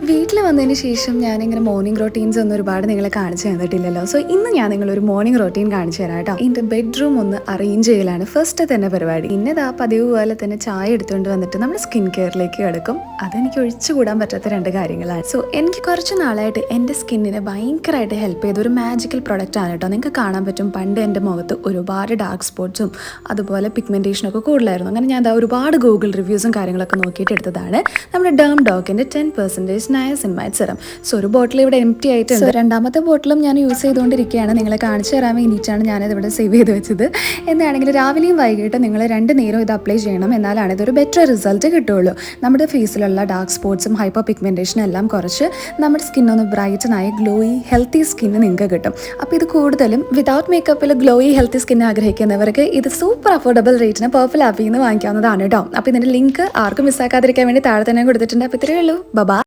വീട്ടിൽ വന്നതിന് ശേഷം ഞാനിങ്ങനെ മോർണിംഗ് റൊട്ടീൻസ് ഒന്നും ഒരുപാട് നിങ്ങളെ കാണിച്ചു തന്നിട്ടില്ലല്ലോ. സോ ഇന്ന് ഞാൻ നിങ്ങളൊരു മോർണിംഗ് റൊട്ടീൻ കാണിച്ചു തരാം കേട്ടോ. എൻ്റെ ബെഡ്റൂം ഒന്ന് അറേഞ്ച് ചെയ്യലാണ് ഫസ്റ്റ് തന്നെ പരിപാടി. ഇന്നതാ പതിവ് പോലെ തന്നെ ചായ എടുത്തുകൊണ്ട് വന്നിട്ട് നമ്മുടെ സ്കിൻ കെയറിലേക്ക് കിടക്കും. അതെനിക്ക് ഒഴിച്ചുകൂടാൻ പറ്റാത്ത രണ്ട് കാര്യങ്ങളാണ്. സോ എനിക്ക് കുറച്ച് നാളായിട്ട് എൻ്റെ സ്കിന്നിനെ ഭയങ്കരമായിട്ട് ഹെൽപ്പ് ചെയ്ത ഒരു മാജിക്കൽ പ്രൊഡക്റ്റ് ആണ് കേട്ടോ. നിങ്ങൾക്ക് കാണാൻ പറ്റും, പണ്ട് എൻ്റെ മുഖത്ത് ഒരുപാട് ഡാർക്ക് സ്പോട്ട്സും അതുപോലെ പിഗ്മെൻറ്റേഷനൊക്കെ കൂടുതലായിരുന്നു. അങ്ങനെ ഞാൻ ഒരുപാട് ഗൂഗിൾ റിവ്യൂസും കാര്യങ്ങളൊക്കെ നോക്കിയിട്ട് എടുത്തതാണ് നമ്മുടെ ഡേം ഡോക്കിൻ്റെ 10% നയസിൻമൈഡ് സെറം. സോ ഒരു ബോട്ടിൽ ഇവിടെ എംപ്റ്റി ആയിട്ടുണ്ട്. രണ്ടാമത്തെ ബോട്ടിലും ഞാൻ യൂസ് ചെയ്തുകൊണ്ടിരിക്കുകയാണ്. നിങ്ങളെ കാണിച്ചു തരാൻ വേണ്ടിയിട്ടാണ് ഞാനിത് ഇവിടെ സേവ് ചെയ്ത് വെച്ചത്. എന്താണെങ്കിൽ രാവിലെയും വൈകിട്ട് നിങ്ങൾ 2 നേരം ഇത് അപ്ലൈ ചെയ്യണം. എന്നാലാണ് ഇതൊരു ബെറ്റർ റിസൾട്ട് കിട്ടുള്ളൂ. നമ്മുടെ ഫേസിലുള്ള ഡാർക്ക് സ്പോട്ട്സും ഹൈപ്പർ പിഗ്മെൻറ്റേഷനും എല്ലാം കുറച്ച് നമ്മുടെ സ്കിന്നൊന്ന് ബ്രൈറ്റനായി ഗ്ലോയി ഹെൽത്തി സ്കിന്ന് നിങ്ങൾക്ക് കിട്ടും. അപ്പോൾ ഇത് കൂടുതലും വിതൗട്ട് മേക്കപ്പിൽ ഗ്ലോയി ഹെൽത്തി സ്കിൻ ആഗ്രഹിക്കുന്നവർക്ക് ഇത് സൂപ്പർ അഫോർഡബിൾ റേറ്റിന് പർപ്പിൾ ആപ്പിൽ നിന്ന് വാങ്ങിക്കാവുന്നതാണ് കേട്ടോ. അപ്പോൾ ഇതിൻ്റെ ലിങ്ക് ആർക്കും മിസ്സാക്കാതിരിക്കാൻ വേണ്ടി താഴെ തന്നെ കൊടുത്തിട്ടുണ്ട്. അപ്പോൾ ഇത്രയേ ഉള്ളൂ. ബൈ.